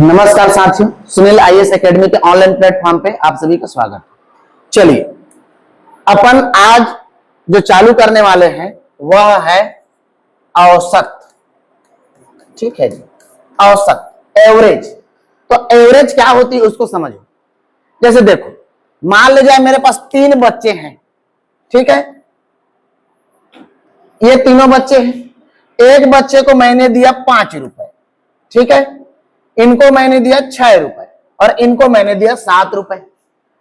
नमस्कार साथियों, Sunil IAS academy के ऑनलाइन प्लेटफॉर्म पे आप सभी का स्वागत। चलिए अपन आज जो चालू करने वाले हैं वह है औसत। ठीक है जी, औसत, एवरेज। तो एवरेज क्या होती है उसको समझो। जैसे देखो, मान ले जाए मेरे पास 3 बच्चे हैं, ठीक है, ये तीनों बच्चे हैं। एक बच्चे को मैंने दिया 5 रुपए, ठीक है, इनको मैंने दिया 6 रुपए और इनको मैंने दिया 7 रुपए।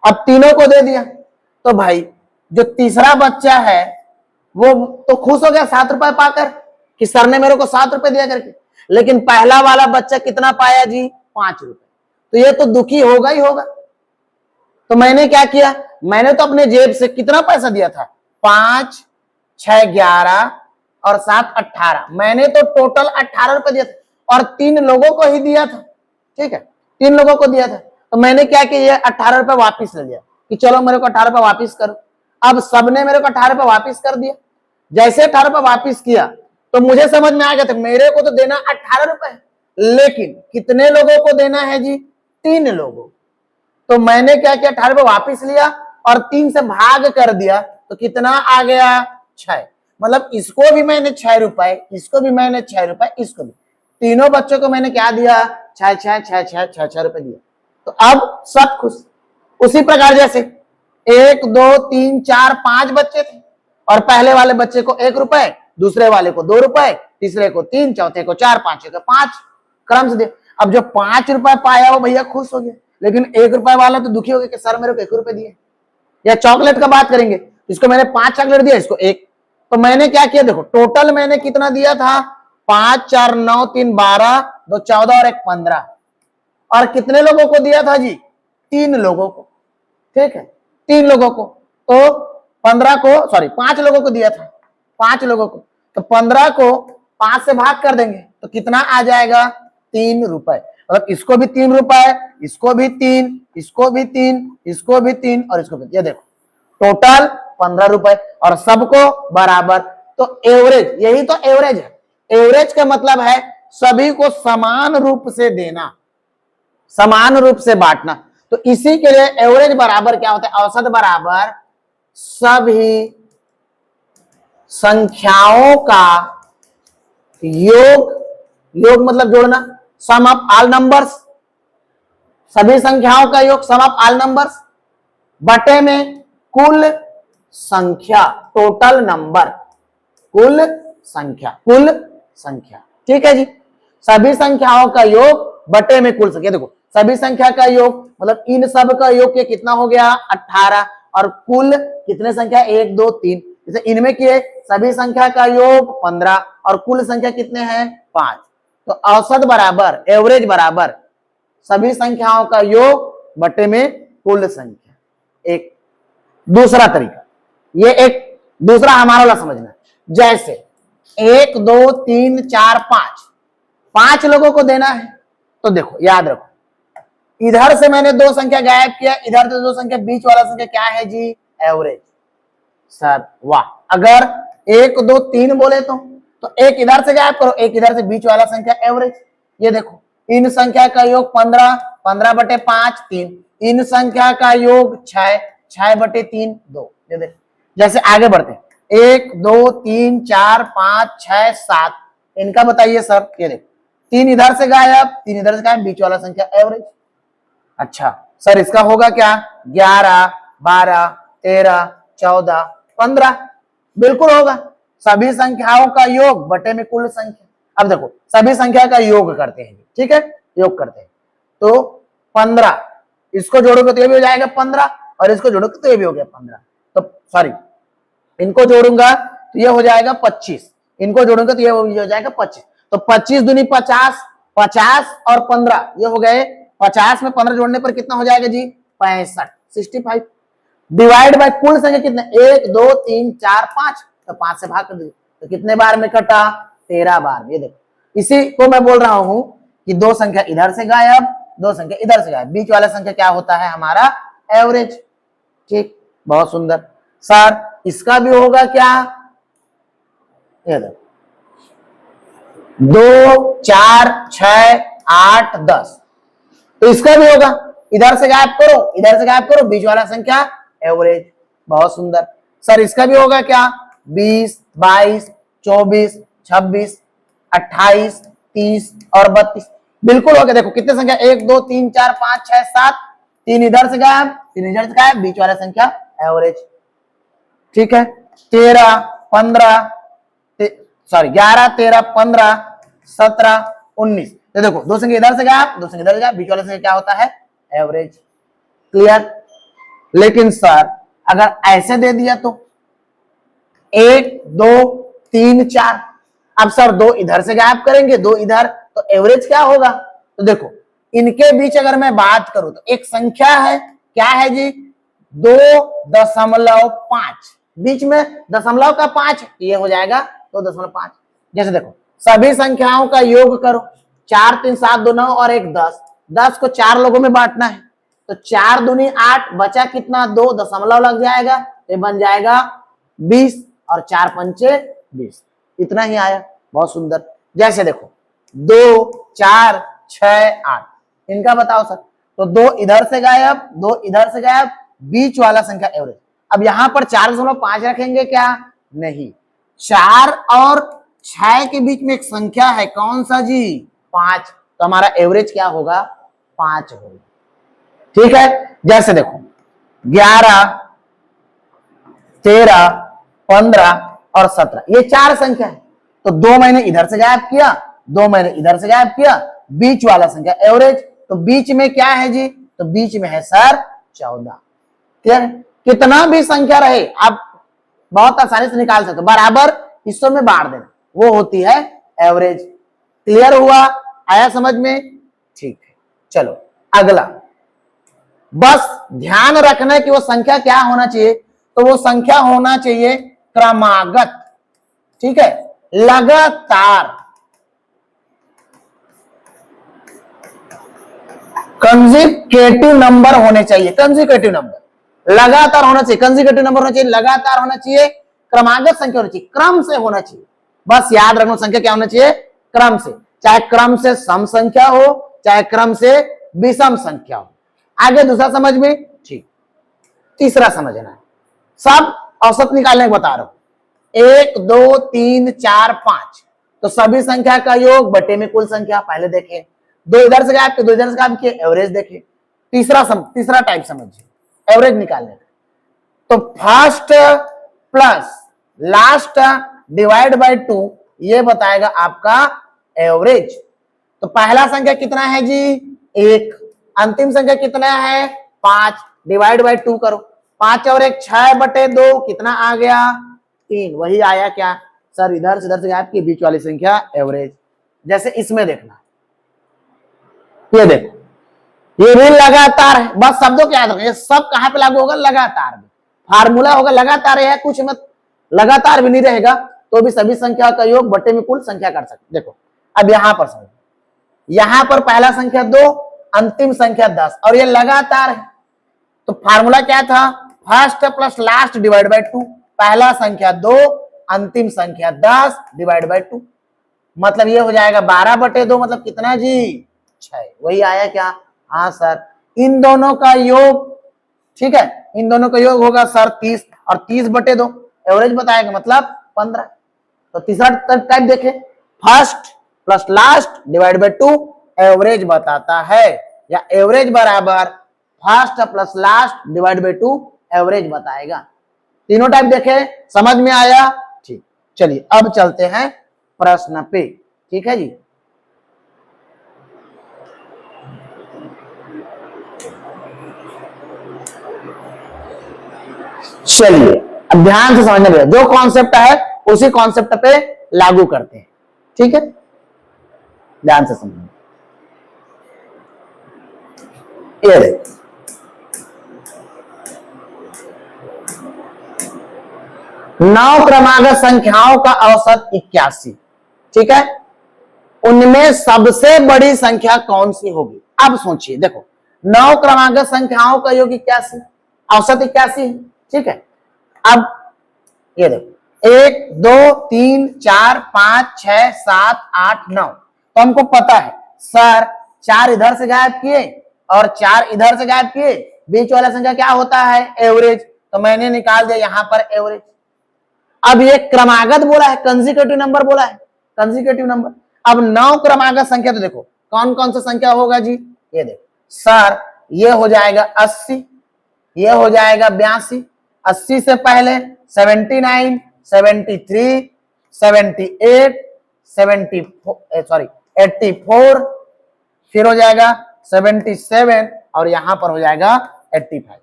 अब तीनों को दे दिया तो भाई जो तीसरा बच्चा है वो तो खुश हो गया 7 रुपए पाकर कि सर ने मेरे को 7 रुपए दिया करके। लेकिन पहला वाला बच्चा कितना पाया जी? 5 रुपए। तो ये तो दुखी होगा ही होगा। तो मैंने क्या किया, मैंने तो अपने जेब से कितना पैसा दिया था? 5, 6, 11 और 7, 18। मैंने तो टोटल 18 रुपए दिया था और 3 लोगों को ही दिया था। ठीक है, 3 लोगों को दिया था। तो मैंने क्या किया, ये 18 रुपए वापिस ले लिया कि चलो मेरे को 18 रुपए वापिस करो। अब सबने मेरे को 18 रुपए वापिस कर दिया। जैसे 18 रुपए वापिस किया तो मुझे समझ में आ गया था मेरे को तो देना 18 रुपए, लेकिन कितने लोगों को देना है जी? 3 लोगों। तो मैंने क्या किया, 18 रुपए वापिस लिया और 3 से भाग कर दिया तो कितना आ गया? 6। मतलब इसको भी मैंने 6 रुपए, इसको भी मैंने 6 रुपए, इसको भी, तीनों बच्चों को मैंने क्या दिया? 6 रुपए दिया। तो अब सब खुश। उसी प्रकार जैसे 1, 2, 3, 4, 5 बच्चे थे और पहले वाले बच्चे को 1 रुपए, दूसरे वाले को 2 रुपए, तीसरे को 3, चौथे को 4, पांचवे को 5, क्रम से दे। अब जो 5 रुपए पाया वो भैया खुश हो गया, लेकिन 1 रुपए वाला तो दुखी हो गया कि सर मेरे को 1 रुपए दिए। या चॉकलेट का बात करेंगे, इसको मैंने 5 चॉकलेट दिया, इसको 1। तो मैंने क्या किया, देखो टोटल मैंने कितना दिया था? 5, 4, 9, 3, 12, 2, 14 और 1, 15। और कितने लोगों को दिया था जी? 3 लोगों को। ठीक है, 3 लोगों को। तो 15 को, सॉरी 5 लोगों को दिया था, 5 लोगों को। तो 15 को 5 से भाग कर देंगे तो कितना आ जाएगा? 3 रुपए। मतलब इसको भी 3 रुपए, इसको भी 3, इसको भी 3, इसको भी 3 और इसको भी। ये देखो टोटल 15 रुपए और सबको बराबर। तो एवरेज, यही तो एवरेज है। एवरेज का मतलब है सभी को समान रूप से देना, समान रूप से बांटना। तो इसी के लिए एवरेज बराबर क्या होता है? औसत बराबर सभी संख्याओं का योग, योग मतलब जोड़ना, सम ऑफ ऑल नंबर्स, सभी संख्याओं का योग, सम ऑफ ऑल नंबर्स, बटे में कुल संख्या, टोटल नंबर, कुल संख्या, कुल संख्या। ठीक है जी, सभी संख्याओं का योग बटे में कुल संख्या। देखो सभी संख्या का योग मतलब इन सब का योग के कितना हो गया? 18। और कुल कितने संख्या? 1, 2, 3। जैसे इनमें किए सभी संख्या का योग 15 और कुल संख्या कितने हैं? 5। तो औसत बराबर, एवरेज बराबर सभी संख्याओं का योग बटे में कुल संख्या। एक दूसरा तरीका, ये एक दूसरा हमारा वाला समझना। जैसे 1, 2, 3, 4, 5 लोगों को देना है। तो देखो याद रखो, इधर से मैंने 2 संख्या गायब किया, इधर से 2 संख्या, बीच वाला संख्या क्या है जी? एवरेज। सर वाह, अगर 1, 2, 3 बोले तो एक इधर से गायब करो, एक इधर से, बीच वाला संख्या एवरेज। ये देखो इन संख्या का योग 15, 15 बटे 5, 3। इन संख्या का योग 6, 6 बटे 3, 2। ये देखो जैसे आगे बढ़ते हैं, 1, 2, 3, 4, 5, 6, 7, इनका बताइए सर। ये देखो 3 इधर से गायब, 3 इधर से गायब, बीच वाला संख्या एवरेज। अच्छा सर इसका होगा क्या? 11, 12, 13, 14, 15। बिल्कुल होगा, सभी संख्याओं का योग बटे में कुल संख्या। अब देखो सभी संख्या का योग करते हैं, ठीक है, योग करते हैं। तो 15, इसको जोड़ोगे तो ये भी हो जाएगा 15 और इसको जोड़ोगे तो ये भी हो गया 15। तो सॉरी, इनको जोड़ूंगा तो ये हो जाएगा 25, इनको जोड़ूंगा तो ये हो जाएगा 25। तो 25 दूनी 50, 50 और 15 ये हो गए 50 में 15 जोड़ने पर कितना हो जाएगा जी? 65, 65। डिवाइड बाय कुल संख्या कितने? 1, 2, 3, 4, 5। तो 5 से भाग कर दीजिए तो कितने बार में कटा? 13 बार। ये देखो इसी को मैं बोल रहा हूं कि 2 संख्या इधर से गायब, 2 संख्या इधर से गायब, बीच वाला संख्या क्या होता है? हमारा एवरेज। ठीक, बहुत सुंदर। सर इसका भी होगा क्या? ये देखो 2, 4, 6, 8, 10। तो इसका भी होगा, इधर से गायब करो, इधर से गायब करो, बीच वाला संख्या एवरेज। बहुत सुंदर। सर इसका भी होगा क्या? 20, 22, 24, 26, 28, 30 और 32। बिल्कुल हो गया। देखो कितने संख्या, 1 2 3 4 5 6 7, 3 इधर से गायब, 3 इधर से गायब, बीच वाला संख्या एवरेज। ठीक है। 13, 15, सॉरी 11, 13, 15, 17, 19। तो देखो दो संख्या इधर से गायब, दो संख्या इधर से गायब, बीच वाला संख्या क्या होता है? एवरेज। क्लियर? लेकिन सर अगर ऐसे दे दिया तो 1 2 3 4, अब सर दो इधर से गायब करेंगे, दो इधर, तो एवरेज क्या होगा? तो देखो इनके बीच अगर मैं बात करूं तो एक संख्या है, क्या है जी? 2.5, बीच में दशमलव का 5, ये हो जाएगा 2.5। जैसे देखो सभी संख्याओं का योग करो, 4 3 7 2 9 और 1 10, 10 को 4 लोगों में बांटना है, तो 4 दूनी 8, बचा कितना? 2, दशमलव लग जाएगा, ये बन जाएगा 20 और 4 पंचे 20। इतना ही आया। बहुत सुंदर। जैसे देखो 2 4 6 8, इनका बताओ सर। तो 2 इधर से गायब, 2 इधर से गायब, बीच वाला संख्या एवरेज। अब यहां पर 4.5 रखेंगे क्या? नहीं। 4 और 6 के बीच में एक संख्या है, कौन सा जी? 5। तो हमारा एवरेज क्या होगा? 5 होगा। ठीक है। जैसे देखो 11, 13, 15 और 17, ये 4 संख्या है। तो 2 मैंने इधर से गायब किया, 2 मैंने इधर से गायब किया, बीच वाला संख्या एवरेज। तो बीच में क्या है जी? तो बीच में है सर 14। क्लियर? कितना भी संख्या रहे आप बहुत आसानी से निकाल सकते हो, बराबर हिस्सों में बांट देना, वो होती है एवरेज। क्लियर हुआ? आया समझ में? ठीक है। चलो अगला, बस ध्यान रखना कि वो संख्या क्या होना चाहिए, तो वो संख्या होना चाहिए क्रमागत। ठीक है, लगातार, कंसेक्यूटिव नंबर होने चाहिए, कंसेक्यूटिव नंबर लगातार होना चाहिए, कंसेक्यूटिव नंबर होना चाहिए, लगातार होना चाहिए, क्रमागत संख्या होना चाहिए, क्रम से होना चाहिए। बस याद रखना संख्या क्या होना चाहिए? क्रम से, चाहे क्रम से सम संख्या हो, चाहे क्रम से विषम संख्या हो। आगे दूसरा समझ में? ठीक। तीसरा समझना है, सब औसत निकालने को बता रहा हूं। 1 2 3 4 5, तो सभी संख्या का योग बटे में कुल संख्या, पहले देखें। 2 इधर से गायब किए, 2 इधर से गायब किए, एवरेज देखें। तीसरा टाइप समझिए, एवरेज निकालने का। तो first plus last divide by 2, ये बताएगा आपका एवरेज। तो पहला संख्या कितना है जी? 1। अंतिम संख्या कितना है? 5। डिवाइड बाय 2 करो, 5 और 1 6 बटे 2, कितना आ गया? 3। वही आया क्या सर? इधर से गायब की, बीच वाली संख्या एवरेज। जैसे इसमें देखना, ये देखो, ये भी लगातार है, बस शब्दों को याद रखो, ये सब कहां पे लागू होगा? लगातार में। फार्मूला होगा लगातार है, कुछ मत लगातार भी नहीं रहेगा तो भी सभी संख्या का योग बटे में कुल संख्या कर सकते। देखो अब यहां पर समझो, यहां पर पहला संख्या 2, अंतिम संख्या 10, और ये लगातार है। तो फार्मूला क्या था? First plus last divide by 2। पहला संख्या 2, अंतिम संख्या 10 डिवाइड बाय 2, मतलब ये हो जाएगा 12 बटे 2, मतलब कितना जी? 6। वही आया क्या? हाँ सर, इन दोनों का योग, ठीक है, इन दोनों का योग होगा सर 30, और 30 बटे 2 एवरेज बताएगा, मतलब 15। तो तीसरा टाइप देखें, first plus last divide by 2 average बताता है, या एवरेज बराबर first plus last divide by 2 average बताएगा। तीनों टाइप देखें, समझ में आया? ठीक। चलिए अब चलते हैं प्रश्न पे। ठीक है जी, चलिए अब ध्यान से समझना पड़ेगा, जो कॉन्सेप्ट है उसी कॉन्सेप्ट पे लागू करते हैं। ठीक है, ध्यान से समझना। ये देखिए, नौ क्रमागत संख्याओं का औसत 81। ठीक है, उनमें सबसे बड़ी संख्या कौन सी होगी? अब सोचिए, देखो 9 क्रमागत संख्याओं का योग 81, औसत 81 है। ठीक है, अब ये देखो 1 2 3 4 5 6 7 8 9, तो हमको पता है सर 4 इधर से गायब किए, और 4 इधर से गायब किए, बीच वाला संख्या क्या होता है, एवरेज, तो मैंने निकाल दिया यहां पर एवरेज। अब ये क्रमागत बोला है, कंसेक्यूटिव नंबर बोला है, कंसेक्यूटिव नंबर। अब 9 क्रमागत संख्या, तो देखो कौन कौन सा संख्या होगा जी, ये देखो सर, ये हो जाएगा 80, ये हो जाएगा 82, 80 से पहले 79, 73, 78, 84, फिर हो जाएगा 77 और यहां पर हो जाएगा 85।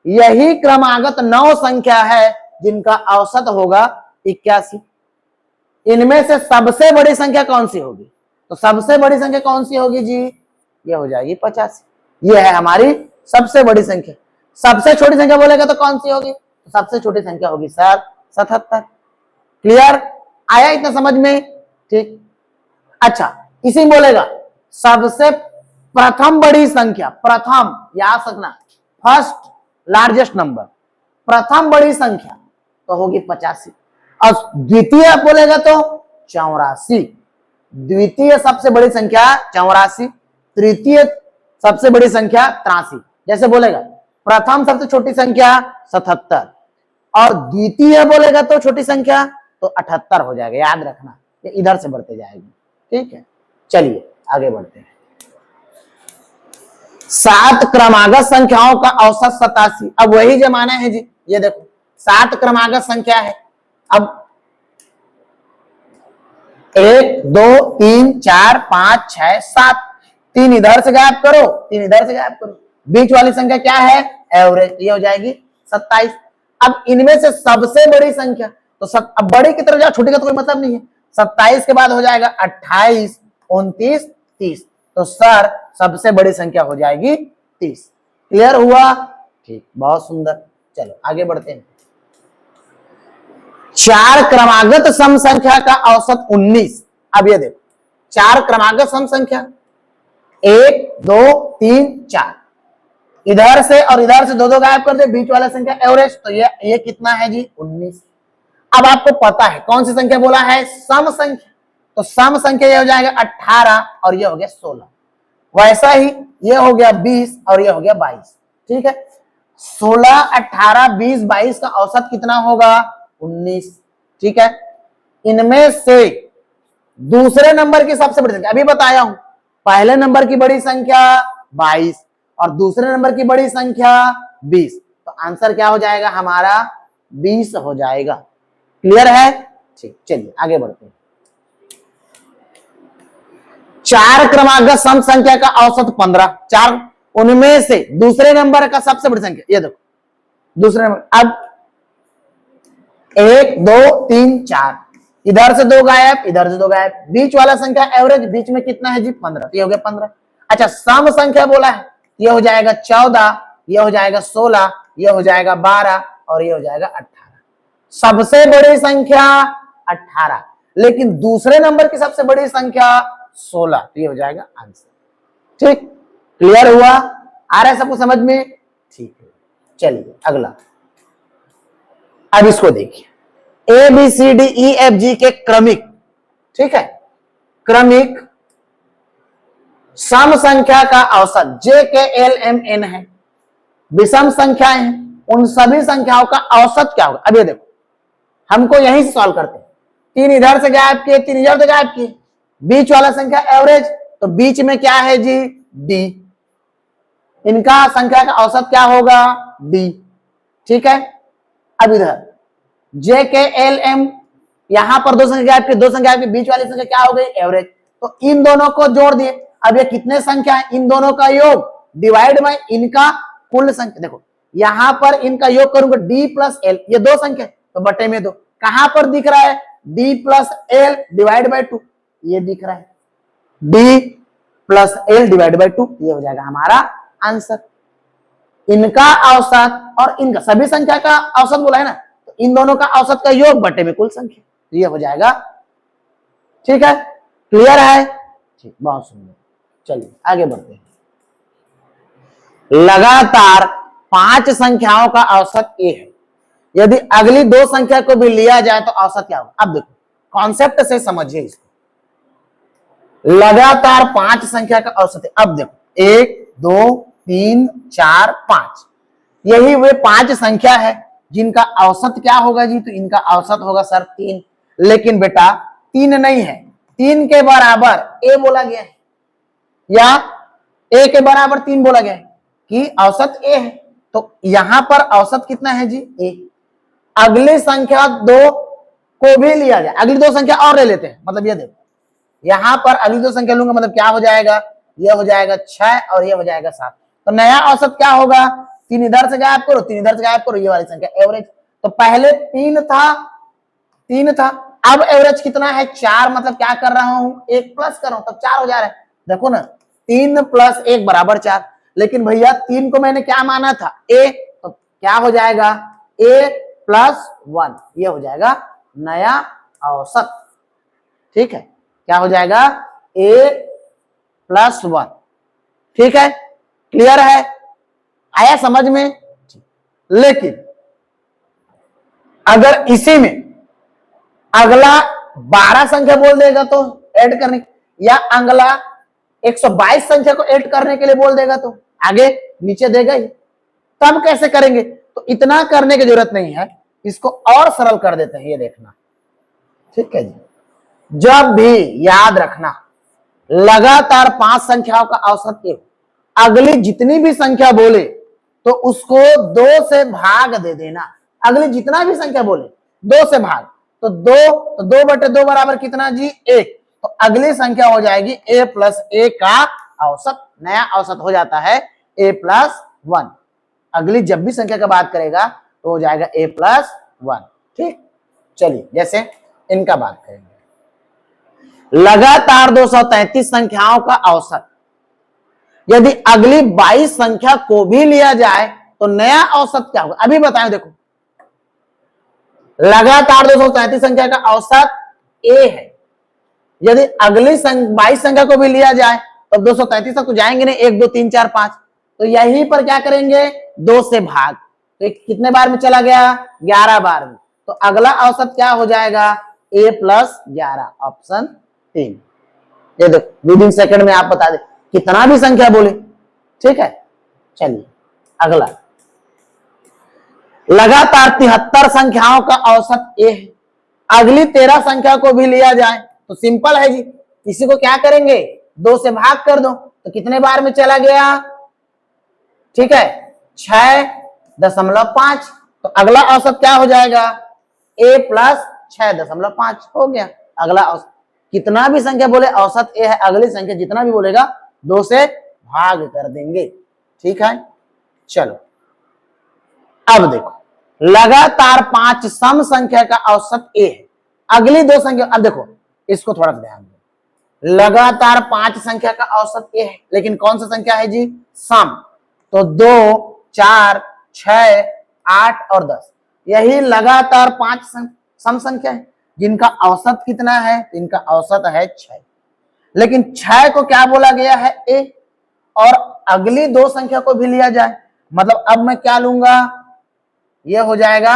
यही क्रमागत 9 संख्या है जिनका औसत होगा 81। इनमें से सबसे बड़ी संख्या कौन सी होगी, तो सबसे बड़ी संख्या कौन सी होगी जी, ये हो जाएगी 85। ये है हमारी सबसे बड़ी संख्या। सबसे छोटी संख्या बोलेगा तो कौन सी होगी, तो सबसे छोटी संख्या होगी सर 77। क्लियर, आया इतना समझ में, ठीक। अच्छा, इसी बोलेगा सबसे प्रथम बड़ी संख्या, प्रथम याद रखना, फर्स्ट लार्जेस्ट नंबर, प्रथम बड़ी संख्या तो होगी 85। और द्वितीय बोलेगा तो 84, द्वितीय सबसे बड़ी संख्या 84, तृतीय सबसे बड़ी संख्या 83। जैसे बोलेगा प्रथम सबसे छोटी संख्या 77 और द्वितीय बोलेगा तो छोटी संख्या तो 78 हो जाएगा, याद रखना, ये इधर से बढ़ते जाएगी, ठीक है। चलिए आगे बढ़ते हैं। 7 क्रमागत संख्याओं का औसत 87। अब वही जमाना है जी, ये देखो 7 क्रमागत संख्या है। अब 1 2 3 4 5 6 7, 3 इधर से गायब करो, 3 इधर से गायब करो, बीच वाली संख्या क्या है, एवरेज, ये हो जाएगी 27। अब इनमें से सबसे बड़ी संख्या, तो अब बड़ी की तरफ जाओ, छोटी का तो कोई मतलब नहीं है। 27 के बाद हो जाएगा 28, 29, 30, तो सर सबसे बड़ी संख्या हो जाएगी 30। क्लियर हुआ, ठीक, बहुत सुंदर। चलो आगे बढ़ते हैं। 4 क्रमागत सम संख्या का औसत 19। अब ये देखो 4 क्रमागत सम संख्या, 1 2 3 4, इधर से और इधर से 2 2 गायब कर दे, बीच वाला संख्या एवरेज, तो ये कितना है जी, 19। अब आपको पता है कौन सी संख्या बोला है, सम संख्या, तो सम संख्या ये हो जाएगा 18 और ये हो गया 16। वैसा ही ये हो गया 20 और ये हो गया 22, ठीक है। 16 18 20 22 का औसत कितना होगा, 19, ठीक है। इनमें से दूसरे नंबर की सबसे बड़ी संख्या, अभी बताया हूं, पहले नंबर की बड़ी संख्या 22 और दूसरे नंबर की बड़ी संख्या 20, तो आंसर क्या हो जाएगा हमारा, 20 हो जाएगा। क्लियर है, ठीक, चलिए आगे बढ़ते हैं। 4 क्रमागत सम संख्या का औसत 15। 4, उनमें से दूसरे नंबर का सबसे बड़ी संख्या, ये देखो दूसरे नंबर, अब 1 2 3 4, इधर से 2 गायब, इधर से 2 गायब, बीच वाला संख्या एवरेज, बीच में कितना है जी, 15, ये हो गया 15। अच्छा, सम संख्या बोला है, ये हो जाएगा 14, ये हो जाएगा 16, ये हो जाएगा 12 और ये हो जाएगा 18। सबसे बड़ी संख्या 18, लेकिन दूसरे नंबर की सबसे बड़ी संख्या 16, तो ये हो जाएगा आंसर। ठीक, क्लियर हुआ, आ रहा है सबको समझ में, ठीक है। चलिए अगला, अब इसको देखिए, A B C D E F G के क्रमिक, ठीक है, क्रमिक सम संख्या का औसत जे के एल एम एन है, विषम संख्याएं हैं, उन सभी संख्याओं का औसत क्या होगा। अब ये देखो, हमको यहीं से सॉल्व करते हैं, 3 इधर से गायब किए, 3 इधर से गायब किए, बीच वाला संख्या एवरेज, तो बीच में क्या है जी, डी, इनका संख्या का औसत क्या होगा, डी, ठीक है। अब इधर जे के एल एम, यहां पर 2 संख्या गायब की, 2 संख्या गायब की, बीच वाली संख्या क्या हो गई, एवरेज, तो इन दोनों को जोड़ दिए। अब ये कितने संख्या है, इन दोनों का योग डिवाइड बाय इनका कुल संख्या। देखो यहां पर इनका योग करूंगा, डी प्लस एल, ये 2 संख्या तो बटे में 2, कहां पर दिख रहा है, D plus L divide by 2, ये दिख रहा है, D plus L divide by 2, ये हो जाएगा हमारा आंसर। इनका औसत और इनका, सभी संख्या का औसत बोला है ना, तो इन दोनों का औसत का योग बटे में कुल संख्या, तो ये हो जाएगा। ठीक है, क्लियर है, ठीक, बहुत सुंदर। चलिए आगे बढ़ते हैं। लगातार 5 संख्याओं का औसत ए है, यदि अगली 2 संख्या को भी लिया जाए तो औसत क्या होगा। अब देखो कॉन्सेप्ट से समझिए इसको, लगातार 5 संख्या का औसत है। अब देखो 1 2 3 4 5, यही वे 5 संख्या है जिनका औसत क्या होगा जी, तो इनका औसत होगा सर 3। लेकिन बेटा 3 नहीं है, 3 के बराबर ए बोला गया है या ए के बराबर 3 बोला गया है कि औसत ए है, तो यहां पर औसत कितना है जी, ए। अगली संख्या 2 को भी लिया जाए, अगली 2 संख्या और ले लेते हैं, मतलब ये देखो यहां पर अगली 2 संख्या लूंगा, मतलब क्या हो जाएगा, ये हो जाएगा 6 और ये हो जाएगा 7। तो नया औसत क्या होगा, 3 इधर से गायब करो, 3 इधर से गायब करो, ये वाली संख्या एवरेज। तो पहले 3 था, अब एवरेज कितना है 4, मतलब क्या कर रहा हूं, 1 प्लस कर रहा हूं, तब 4 हो जा रहा है। देखो ना 3 + 1 बराबर 4, लेकिन भैया 3 को मैंने क्या माना था, ए, तो क्या हो जाएगा a + 1, ये हो जाएगा नया औसत। ठीक है, क्या हो जाएगा a + 1। ठीक है, क्लियर है, आया समझ में। लेकिन अगर इसी में अगला 12 संख्या बोल देगा तो ऐड करने, या अगला 122 संख्या को ऐड करने के लिए बोल देगा तो आगे नीचे देगा ही, तब कैसे करेंगे, तो इतना करने की जरूरत नहीं है, इसको और सरल कर देते हैं, ये देखना। ठीक है जी, जब भी याद रखना लगातार 5 संख्याओं का औसत ए, अगली जितनी भी संख्या बोले तो उसको 2 से भाग दे देना। अगली जितना भी संख्या बोले 2 से भाग, तो 2/2 बराबर कितना जी, 1। तो अगली संख्या हो जाएगी a + 1 का औसत, नया औसत हो जाता है a + 1। अगली जब भी संख्या का बात करेगा तो हो जाएगा a + 1। ठीक, चलिए जैसे इनका बात करेंगे, लगातार 233 संख्याओं का औसत, यदि अगली 22 संख्या को भी लिया जाए तो नया औसत क्या होगा, अभी बताएं। देखो लगातार 233 संख्या का औसत ए है, यदि अगली 22 संख्या को भी लिया जाए तो 233 तक तो जाएंगे नहीं, 1 2 3 4 5, तो यहीं पर क्या करेंगे 2 से भाग, तो कितने बार में चला गया, 11 बार में। तो अगला औसत क्या हो जाएगा, a + 11, ऑप्शन 3। ये देखो विदिन सेकंड में आप बता दे कितना भी संख्या बोले। ठीक है, चलिए अगला, लगातार 73 संख्याओं का औसत ए है, अगली 13 संख्या को भी लिया जाए तो सिंपल है जी, इसी को क्या करेंगे 2 से भाग कर दो, तो कितने बार में चला गया, ठीक है 6.5। तो अगला औसत क्या हो जाएगा, a + 6.5 हो गया अगला औसत। कितना भी संख्या बोले औसत ए है, अगली संख्या जितना भी बोलेगा 2 से भाग कर देंगे। ठीक है, चलो अब देखो लगातार 5 सम संख्या का औसत ए है, अगली 2 संख्या, अब देखो इसको थोड़ा सा ध्यान दो, लगातार 5 संख्या का औसत ए है, लेकिन कौन सा संख्या है जी, सम। तो 2 4 6 8 और 10, यही लगातार 5 सम संख्या है जिनका औसत कितना है, इनका औसत है 6। लेकिन 6 को क्या बोला गया है, ए, और अगली 2 संख्या को भी लिया जाए, मतलब अब मैं क्या लूंगा, ये हो जाएगा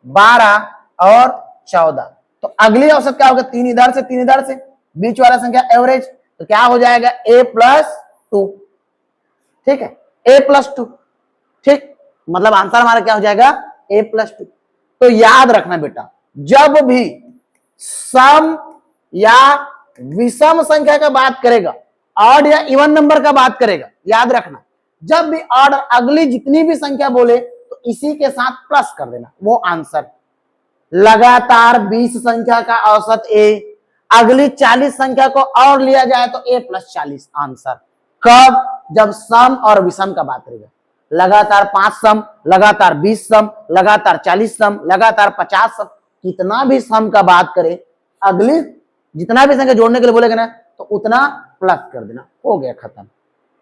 12 और 14। तो अगली औसत क्या होगा, 3 इधर से 3 इधर से, बीच वाला संख्या एवरेज, तो क्या हो जाएगा a + 2। ठीक है, a + 2। ठीक, मतलब आंसर हमारा क्या हो जाएगा a + 2। तो याद रखना बेटा, जब भी सम या विषम संख्या का बात करेगा, ऑड या इवन नंबर का बात करेगा, याद रखना जब भी ऑड अगली जितनी भी संख्या बोले तो इसी के साथ प्लस कर देना, वो आंसर। लगातार 20 संख्या का औसत ए, अगली 40 संख्या को और लिया जाए तो a + 40 आंसर। कब, जब सम और विषम का बात करेगा, लगातार 5 सम, लगातार 20 सम, लगातार 40 सम, लगातार 50 सम, कितना भी सम का बात करे, अगली जितना भी संख्या जोड़ने के लिए बोलेगा ना तो उतना प्लस कर देना, हो गया खत्म।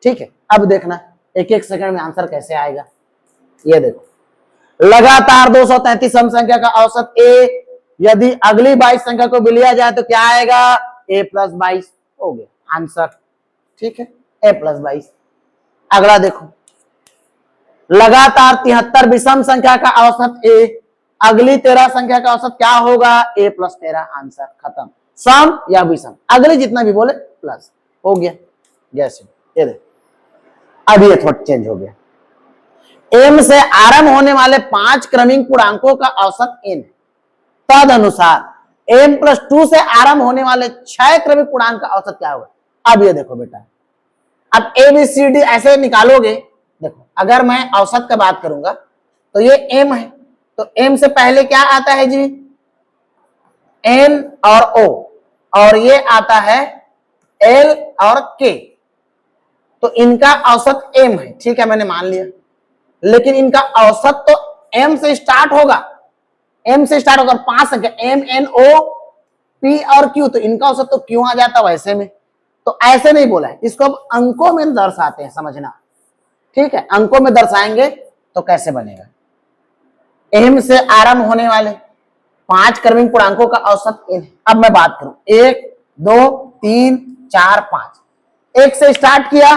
ठीक है, अब देखना एक एक सेकंड में आंसर कैसे आएगा। ये देखो लगातार 233 सम संख्या का औसत ए, यदि अगली 22 संख्या को भी लिया जाए तो क्या आएगा, a + 22 हो गया आंसर। ठीक है, a + 22। अगला देखो लगातार 73 विषम संख्या का औसत ए, अगली 13 संख्या का औसत क्या होगा, a + 13 आंसर खत्म। सम या विषम, अगले जितना भी बोले प्लस, हो गया। जैसे ये देखो अब ये थोड़ा चेंज हो गया। m से आरंभ होने वाले 5 क्रमिक पूर्णांकों का औसत n, तद अनुसार m + 2 से आरंभ होने वाले 6 क्रमिक पूर्णांक का औसत क्या होगा। अब ये देखो बेटा, अब ABCD ऐसे निकालोगे। देखो अगर मैं औसत का बात करूंगा तो ये m है, तो m से पहले क्या आता है जी, n और o, और ये आता है l और k। तो इनका औसत m है, ठीक है, मैंने मान लिया। लेकिन इनका औसत तो m से स्टार्ट होगा, m से स्टार्ट होगा, 5 संख्या m n o p और q, तो इनका औसत तो q आ जाता वैसे में। तो ऐसे नहीं बोला है, इसको अब अंकों में दर्शाते हैं, समझना, ठीक है। अंकों में दर्शाएंगे तो कैसे बनेगा। m से आरंभ होने वाले 5 क्रमिक पूर्णांकों का औसत n है। अब मैं बात करूं 1 2 3 4 5, 1 से स्टार्ट किया,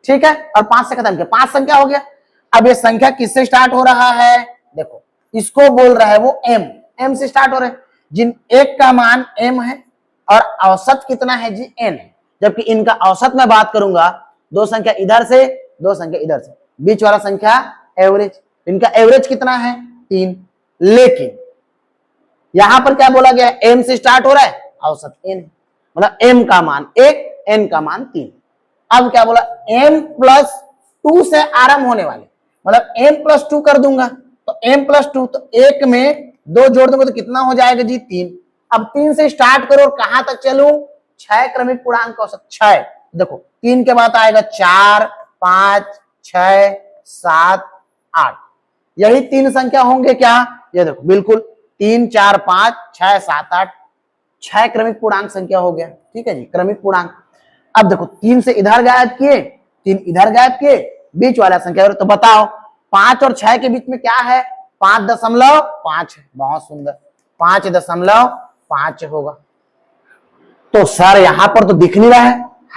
ठीक है, और 5 से खत्म किया, 5 संख्या हो गया। अब ये संख्या किससे स्टार्ट हो रहा है, देखो इसको बोल रहा है वो m से स्टार्ट हो रहा है, जिन एक का मान m है और औसत कितना है जी n है। जबकि इनका औसत मैं बात करूंगा, 2 संख्या इधर से 2 संख्या इधर से, बीच वाला संख्या एवरेज, इनका एवरेज कितना है 3। लेकिन यहां पर क्या बोला गया, m से स्टार्ट हो रहा है, औसत n है, मतलब m का मान 1, n का मान 3। अब क्या बोला, m + 2 से आरंभ होने वाले, मतलब m + 2 कर दूंगा, तो m + 2, तो 1 में 2 जोड़ दूंगा तो कितना हो जाएगा जी 3। अब 3 से स्टार्ट करो और कहां तक चलूं, 6 क्रमिक पूर्णांक औसत 6। देखो 3 के बाद आएगा 4 5 6 7 8, यही 3 संख्या होंगे क्या, ये देखो बिल्कुल 3 4 5 6 7 8, 6 क्रमिक पूर्णांक संख्या हो गया, ठीक है जी, क्रमिक पूर्णांक। अब देखो 3 से इधर गायब किए, 3 इधर गायब किए, बीच वाला संख्या, तो बताओ 5 और 6 के बीच में क्या है, 5.5 है, बहुत सुंदर, 5.5 होगा। तो सर यहां पर तो दिख नहीं रहा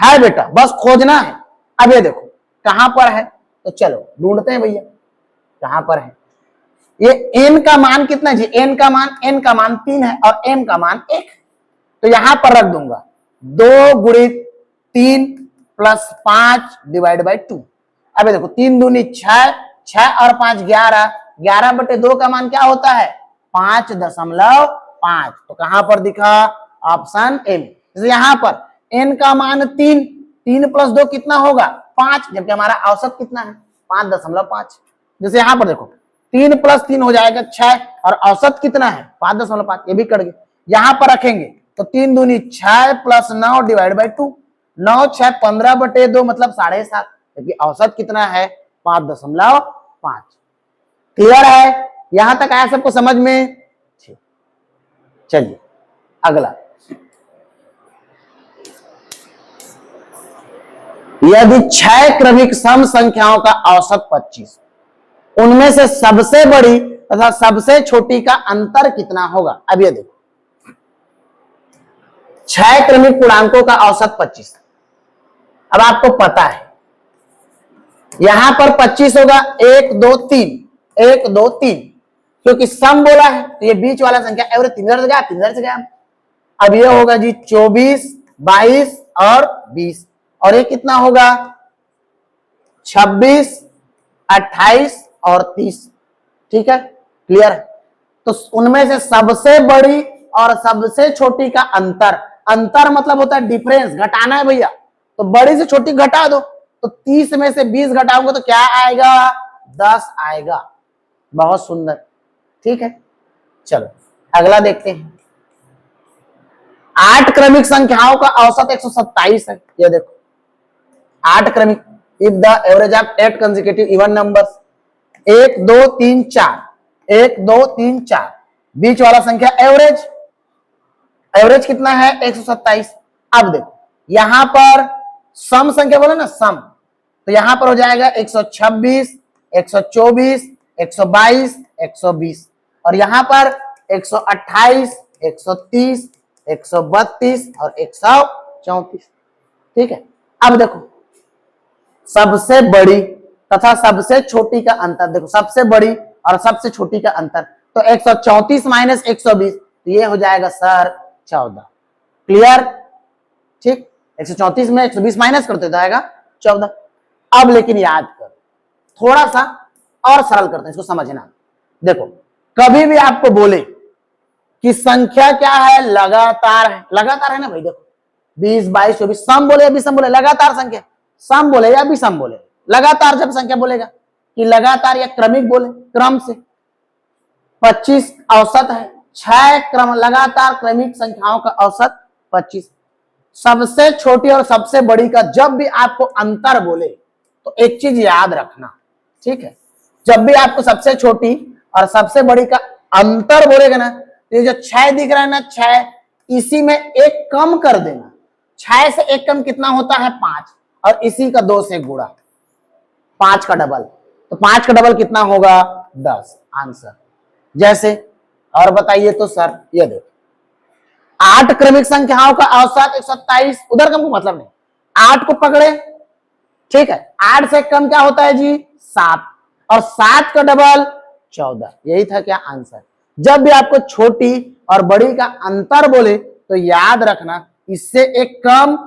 है बेटा, बस खोजना है। अब ये देखो कहां पर है, तो चलो ढूंढते हैं भैया कहां पर है। ये n का मान कितना जी, n का मान 3 है और m का मान 1, तो यहां पर रख दूंगा 2 × 3 + 5 / 2। अब देखो 3 दूनी 6, 6 और 5 11, 11/2 का मान क्या होता है 5.5। तो कहां पर दिखा, ऑप्शन m। जैसे यहां पर n का मान 3, 3 + 2 कितना होगा 5, जबकि हमारा औसत कितना है 5.5। जैसे यहां पर देखो 3 + 3 हो जाएगा 6 और औसत कितना है 5.5, ये भी कट गया। यहां पर रखेंगे तो 3 दूनी 6 + 9 / 2, 9 6 15/2 मतलब 7.5, क्योंकि औसत कितना है 5.5। क्लियर है, यहां तक आया सबको समझ में, ठीक। चलिए अगला, यदि 6 क्रमिक सम संख्याओं का औसत 25, उनमें से सबसे बड़ी तथा सबसे छोटी का अंतर कितना होगा। अब ये देखो 6 क्रमिक पूर्णांकों का औसत 25, अब आपको पता है यहां पर 25 होगा 1 2 3, 1 2 3, क्योंकि सम बोला है तो ये बीच वाला संख्या एवरेज 3 से गया। अब ये होगा जी 24 22 और 20, और ये कितना होगा 26 28 और 30, ठीक है, क्लियर है। तो उनमें से सबसे बड़ी और सबसे छोटी का अंतर, अंतर मतलब होता है डिफरेंस, घटाना है भैया, तो बड़ी से छोटी घटा दो, तो 30 में से 20 घटाऊंगा तो क्या आएगा 10 आएगा। बहुत सुंदर, ठीक है। चलो अगला देखते हैं, 8 क्रमिक संख्याओं का औसत 127 है। ये देखो 8 क्रमिक, if the average of 8 consecutive even numbers, 1 2 3 4, 1 2 3 4, बीच वाला संख्या एवरेज, एवरेज कितना है 127। अब देखो यहां पर सम संख्या बोले ना सम, तो यहां पर हो जाएगा 126 124 122 120, और यहां पर 128 130 132 और 134, ठीक है। अब देखो सबसे बड़ी तथा सबसे छोटी का अंतर, देखो सबसे बड़ी और सबसे छोटी का अंतर, तो 134 - 120, तो ये हो जाएगा सर 14, क्लियर, ठीक। 134 में 120 माइनस करते जाएगा 14। अब लेकिन याद कर, थोड़ा सा और सरल करते हैं इसको, समझना। देखो, कभी भी आपको बोले कि संख्या क्या है, लगातार है, लगातार है ना भाई। देखो 20, 22, 24, सम बोले या विषम बोले, लगातार संख्या, सम बोले या विषम बोले, लगातार जब संख्या बोलेगा कि लगातार या क्रमिक बोले, क्रम से। 25 औसत है, 6 क्रम लगातार क्रमिक संख्याओं का औसत 25। सबसे छोटी और सबसे बड़ी का जब भी आपको अंतर बोले तो एक चीज याद रखना, ठीक है, जब भी आपको सबसे छोटी और सबसे बड़ी का अंतर बोलेगा ना, ये जो 6 दिख रहा है ना, 6, इसी में एक कम कर देना। 6 से एक कम कितना होता है, 5, और इसी का 2 से गुणा, 5 का डबल, तो 5 का डबल कितना होगा, 10, आंसर। जैसे और बताइए तो सर, ये देखो 8 क्रमिक संख्याओं का औसत 127, उधर कम को मतलब नहीं, 8 को पकड़े, ठीक है, 8 से कम क्या होता है जी, 7, और 7 का डबल 14, यही था क्या आंसर। जब भी आपको छोटी और बड़ी का अंतर बोले तो याद रखना इससे एक कम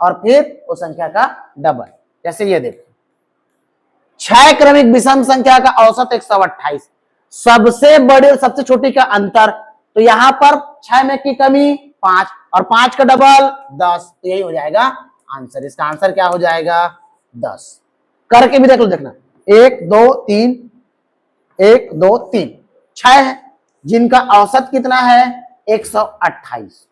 और फिर वो संख्या का डबल। जैसे ये देखो, 6 क्रमिक विषम संख्या का औसत 128, सबसे बड़ी और सबसे छोटी का अंतर, तो यहां पर 6 में की कमी 5 और 5 का डबल 10, तो यही हो जाएगा आंसर। इसका आंसर क्या हो जाएगा, 10। करके भी देख लो, देखना 1 2 3, 1 2 3, 6 है जिनका औसत कितना है 128।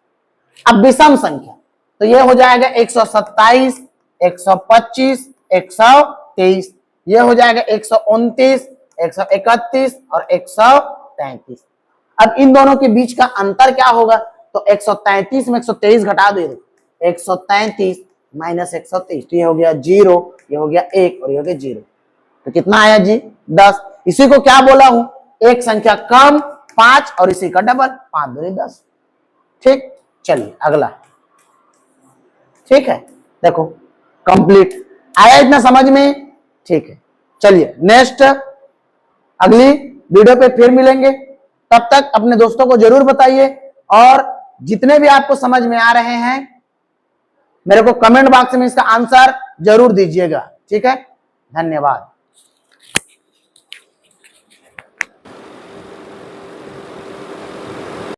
अब विषम संख्या तो ये हो जाएगा 127, 125, 123, ये हो जाएगा 129, 131 और 133। अब इन दोनों के बीच का अंतर क्या होगा, तो 133 में 123 घटा दो, 133 माइनस 123, तो ये हो गया 0, ये हो गया 1 और ये हो गया 0, तो कितना आया जी, 10। इसी को क्या बोला हूं, एक संख्या कम 5 और इसी का डबल, 5 दूनी 10। ठीक, चलिए अगला, ठीक है, देखो कंप्लीट, आया इतना समझ में, ठीक है। चलिए नेक्स्ट अगली वीडियो पे फिर मिलेंगे, तब तक अपने दोस्तों को जरूर बताइए, और जितने भी आपको समझ में आ रहे हैं मेरे को कमेंट बॉक्स में इसका आंसर जरूर दीजिएगा, ठीक है, धन्यवाद।